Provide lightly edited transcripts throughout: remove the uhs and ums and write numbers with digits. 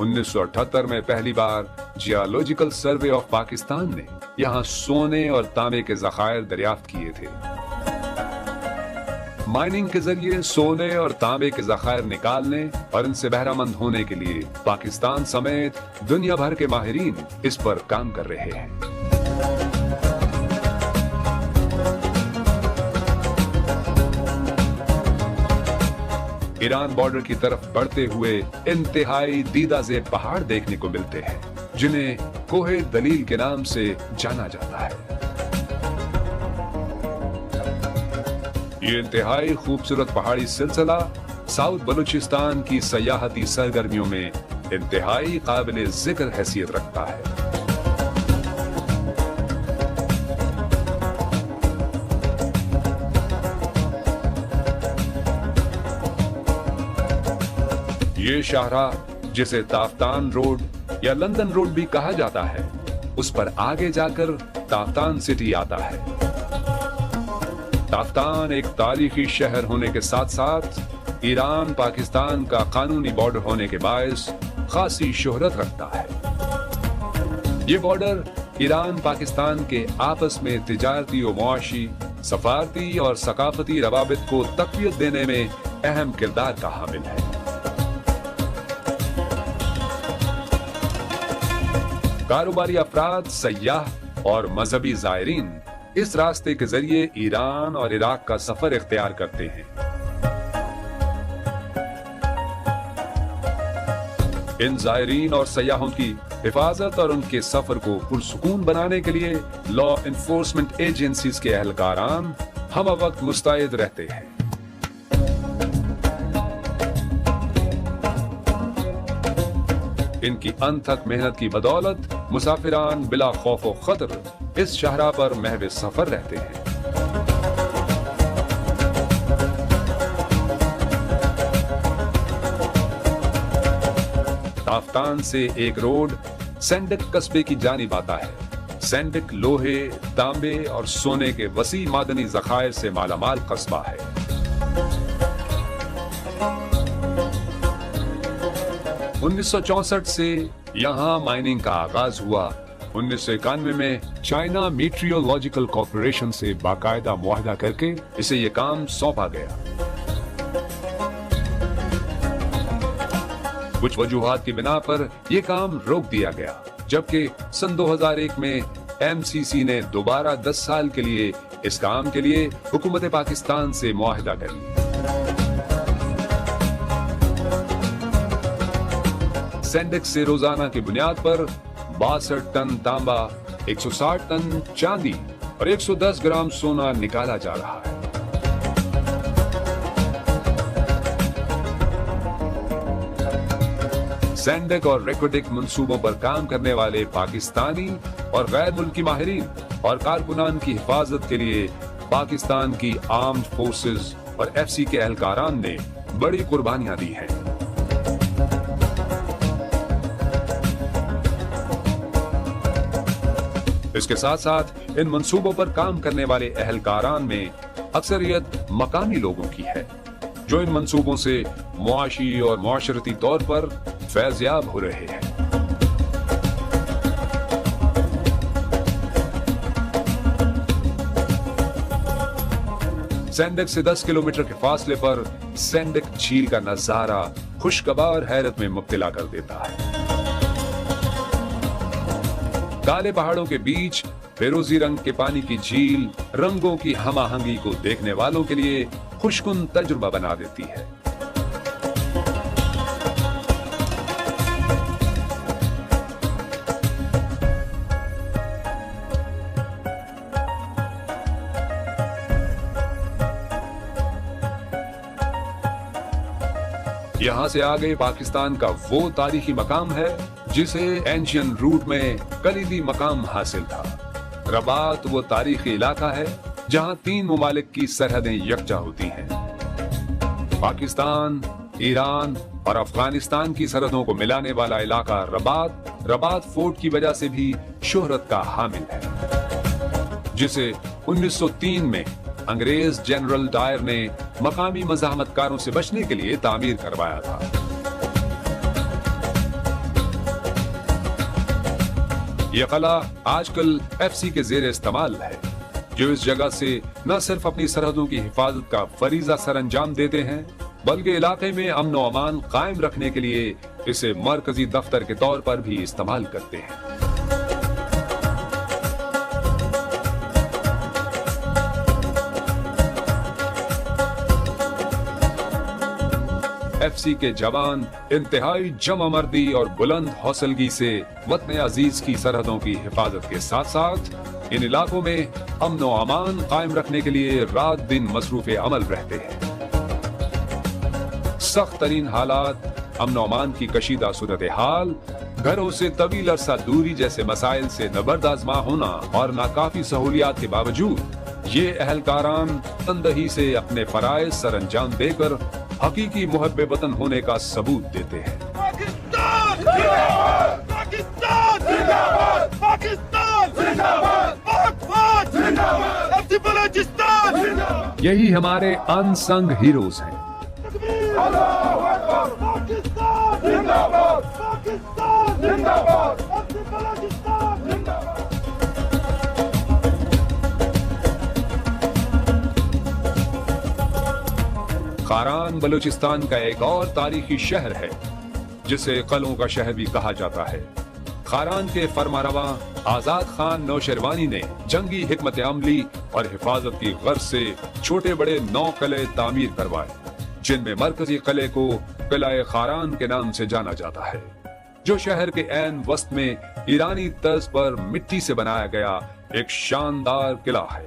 1978 میں پہلی بار geological survey of Pakistan نے یہاں سونے اور تانبے کے ذخائر دریافت کیے تھے۔ مائننگ کے ذریعے سونے اور تانبے کے ذخائر نکالنے اور ان سے بہرہ مند ہونے کے لیے پاکستان سمیت دنیا بھر کے ماہرین اس پر کام کر رہے ہیں۔ ایران بارڈر کی طرف بڑھتے ہوئے انتہائی دیدہ زیب پہاڑ دیکھنے کو ملتے ہیں جنہیں کوہ دلیل کے نام سے جانا جاتا ہے۔ یہ انتہائی خوبصورت پہاڑی سلسلہ ساؤتھ بلوچستان کی سیاحتی سرگرمیوں میں انتہائی قابل ذکر حیثیت رکھتا ہے۔ یہ شاہراہ جسے تافتان روڈ یا لندن روڈ بھی کہا جاتا ہے، اس پر آگے جا کر تافتان سٹی آتا ہے۔ تافتان ایک تاریخی شہر ہونے کے ساتھ ساتھ ایران پاکستان کا قانونی بارڈر ہونے کے باعث خاصی شہرت رکھتا ہے۔ یہ بارڈر ایران پاکستان کے آپس میں تجارتی و معاشی، سفارتی اور ثقافتی روابط کو تقویت دینے میں اہم کردار کا حامل ہے۔ کاروباری افراد، سیاح اور مذہبی زائرین اس راستے کے ذریعے ایران اور عراق کا سفر اختیار کرتے ہیں۔ ان زائرین اور سیاحوں کی حفاظت اور ان کے سفر کو پرسکون بنانے کے لیے لا انفورسمنٹ ایجنسیز کے اہلکاران ہمہ وقت مستعد رہتے ہیں۔ ان کی انتھک محنت کی بدولت مسافران بلا خوف و خطر اس شاہراہ پر محو سفر رہتے ہیں۔ تافتان سے ایک روڈ سینڈک قصبے کی جانب آتا ہے۔ سینڈک لوہے، تانبے اور سونے کے وسیع معدنی ذخائر سے مالا مال قصبہ ہے۔ انیس سو 64 سے یہاں مائننگ کا آغاز ہوا۔ 1991 میں چائنا میٹریولوجیکل کارپوریشن سے باقاعدہ معاہدہ کر کے اسے یہ کام سونپا گیا۔ کچھ وجوہات کی بنا پر یہ کام روک دیا گیا، جبکہ سن 2001 میں ایم سی سی نے دوبارہ 10 سال کے لیے اس کام کے لیے حکومت پاکستان سے معاہدہ کر لیا۔ سینڈک سے روزانہ کی بنیاد پر 62 ٹن تانبا، 160 ٹن چاندی اور 110 گرام سونا نکالا جا رہا ہے۔ سینڈک اور ریکوڈک منصوبوں پر کام کرنے والے پاکستانی اور غیر ملکی ماہرین اور کارکنان کی حفاظت کے لیے پاکستان کی آرمڈ فورسز اور ایف سی کے اہلکاران نے بڑی قربانیاں دی ہیں۔ اس کے ساتھ ساتھ ان منصوبوں پر کام کرنے والے اہلکاران میں اکثریت مقامی لوگوں کی ہے، جو ان منصوبوں سے معاشی اور معاشرتی طور پر فیض یاب ہو رہے ہیں۔ سینڈک سے 10 کلومیٹر کے فاصلے پر سینڈک جھیل کا نظارہ خوشگوار حیرت میں مبتلا کر دیتا ہے۔ کالے پہاڑوں کے بیچ فیروزی رنگ کے پانی کی جھیل رنگوں کی ہم آہنگی کو دیکھنے والوں کے لیے خوشکن تجربہ بنا دیتی ہے۔ یہاں سے آگے پاکستان کا وہ تاریخی مقام ہے جسے اینشین روٹ میں کلیدی مقام حاصل تھا۔ رباط وہ تاریخی علاقہ ہے جہاں 3 ممالک کی سرحدیں یکجا ہوتی ہیں۔ پاکستان، ایران اور افغانستان کی سرحدوں کو ملانے والا علاقہ رباط فورٹ کی وجہ سے بھی شہرت کا حامل ہے، جسے 1903 میں انگریز جنرل ڈائر نے مقامی مزاحمت کاروں سے بچنے کے لیے تعمیر کروایا تھا۔ یہ قلعہ آج کل FC کے زیر استعمال ہے، جو اس جگہ سے نہ صرف اپنی سرحدوں کی حفاظت کا فریضہ سر انجام دیتے ہیں بلکہ علاقے میں امن و امان قائم رکھنے کے لیے اسے مرکزی دفتر کے طور پر بھی استعمال کرتے ہیں۔ FC کے جوان انتہائی جمع مردی اور بلند حوصلگی سے وطن عزیز کی سرحدوں کی حفاظت کے ساتھ ساتھ ان علاقوں میں امن و امان قائم رکھنے کے لیے رات دن مصروف عمل رہتے ہیں۔ سخت ترین حالات، امن و امان کی کشیدہ صورتحال، گھروں سے طویل عرصہ دوری جیسے مسائل سے نبرد آزما ہونا اور ناکافی سہولیات کے باوجود یہ اہلکاران تندہی سے اپنے فرائض سر انجام دے کر حقیقی محب وطن ہونے کا ثبوت دیتے ہیں۔ پاکستان زندہ باد! پاکستان زندہ باد! پاکستان زندہ باد! پاک فوج زندہ باد! FC بلوچستان زندہ باد! یہی ہمارے ان سنگ ہیروز ہیں۔ اللہ اکبر! پاکستان زندہ باد! پاکستان زندہ باد! FC بلوچستان زندہ باد! خاران بلوچستان کا ایک اور تاریخی شہر ہے جسے قلعوں کا شہر بھی کہا جاتا ہے۔ خاران کے فرمانرواں آزاد خان نوشیروانی نے جنگی حکمت عملی اور حفاظت کی غرض سے چھوٹے بڑے 9 قلعے تعمیر کروائے، جن میں مرکزی قلعے کو قلعہ خاران کے نام سے جانا جاتا ہے، جو شہر کے عین وسط میں ایرانی طرز پر مٹی سے بنایا گیا ایک شاندار قلعہ ہے۔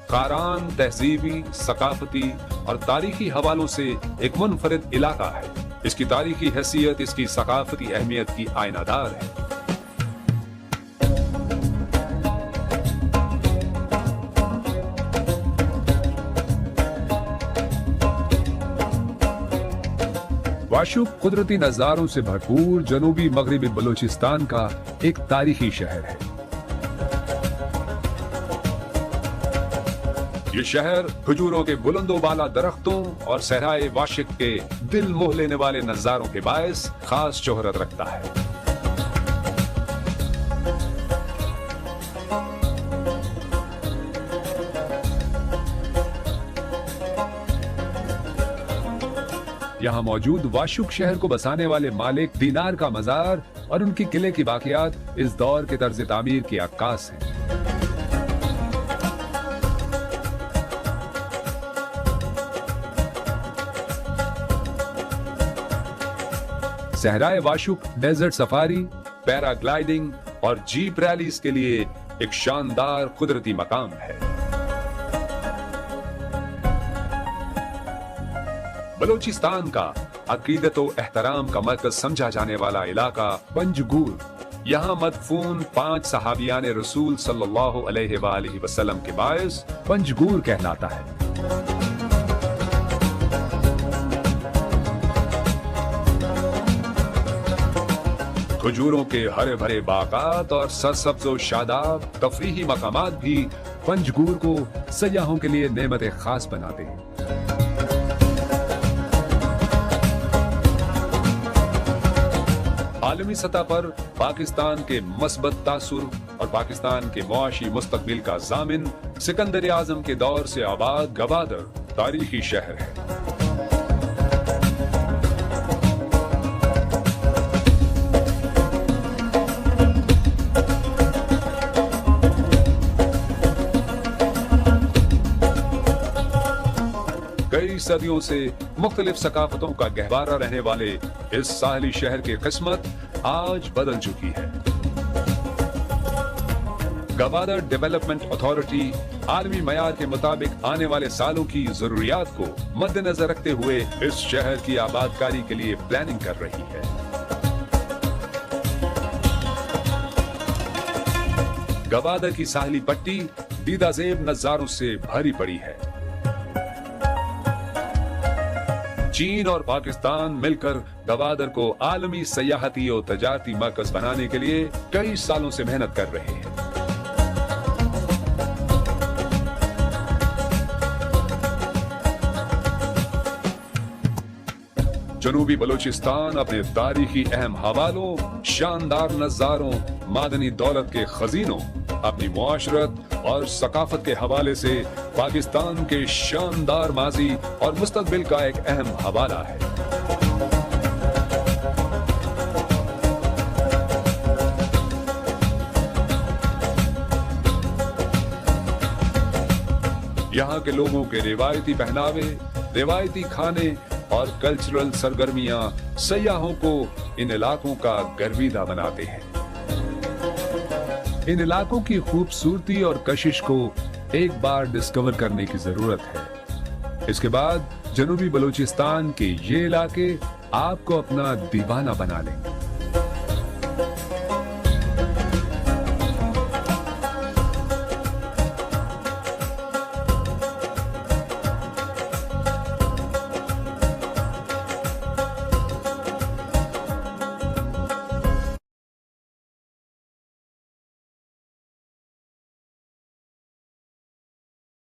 خاران تہذیبی، ثقافتی اور تاریخی حوالوں سے ایک منفرد علاقہ ہے۔ اس کی تاریخی حیثیت اس کی ثقافتی اہمیت کی آئینہ دار ہے۔ واشوق قدرتی نظاروں سے بھرپور جنوبی مغربی بلوچستان کا ایک تاریخی شہر ہے۔ یہ شہر کھجوروں کے بلند و بالا درختوں اور صحرائے واشق کے دل موہ لینے والے نظاروں کے باعث خاص شہرت رکھتا ہے۔ یہاں موجود واشق شہر کو بسانے والے مالک دینار کا مزار اور ان کی قلعے کی باقیات اس دور کے طرز تعمیر کی عکاس ہیں۔ صحرائے واشق ڈیزرٹ سفاری، پیرا گلائیڈنگ اور جیپ ریلیز کے لیے ایک شاندار قدرتی مقام ہے۔ بلوچستان کا عقیدت و احترام کا مرکز سمجھا جانے والا علاقہ پنجگور، یہاں مدفون 5 صحابیان رسول صلی اللہ علیہ وآلہ وسلم کے باعث پنجگور کہلاتا ہے۔ کھجوروں کے ہرے بھرے باغات اور سرسبز و شاداب تفریحی مقامات بھی پنجگور کو سیاحوں کے لیے نعمت خاص بناتے ہیں۔ عالمی سطح پر پاکستان کے مثبت تاثر اور پاکستان کے معاشی مستقبل کا ضامن سکندر اعظم کے دور سے آباد گوادر تاریخی شہر ہے۔ کئی صدیوں سے مختلف ثقافتوں کا گہوارہ رہنے والے اس ساحلی شہر کی قسمت آج بدل چکی ہے۔ گوادر ڈیولپمنٹ اتھارٹی عالمی معیار کے مطابق آنے والے سالوں کی ضروریات کو مد نظر رکھتے ہوئے اس شہر کی آبادکاری کے لیے پلاننگ کر رہی ہے۔ گوادر کی ساحلی پٹی دیدہ زیب نظاروں سے بھری پڑی ہے۔ چین اور پاکستان مل کر گوادر کو عالمی سیاحتی اور تجارتی مرکز بنانے کے لیے کئی سالوں سے محنت کر رہے ہیں۔ جنوبی بلوچستان اپنے تاریخی اہم حوالوں، شاندار نظاروں، معدنی دولت کے خزینوں، اپنی معاشرت اور ثقافت کے حوالے سے پاکستان کے شاندار ماضی اور مستقبل کا ایک اہم حوالہ ہے۔ یہاں کے لوگوں کے روایتی پہناوے، روایتی کھانے اور کلچرل سرگرمیاں سیاحوں کو ان علاقوں کا گرویدہ بناتے ہیں۔ ان علاقوں کی خوبصورتی اور کشش کو ایک بار ڈسکور کرنے کی ضرورت ہے۔ اس کے بعد جنوبی بلوچستان کے یہ علاقے آپ کو اپنا دیوانہ بنا لیں گے۔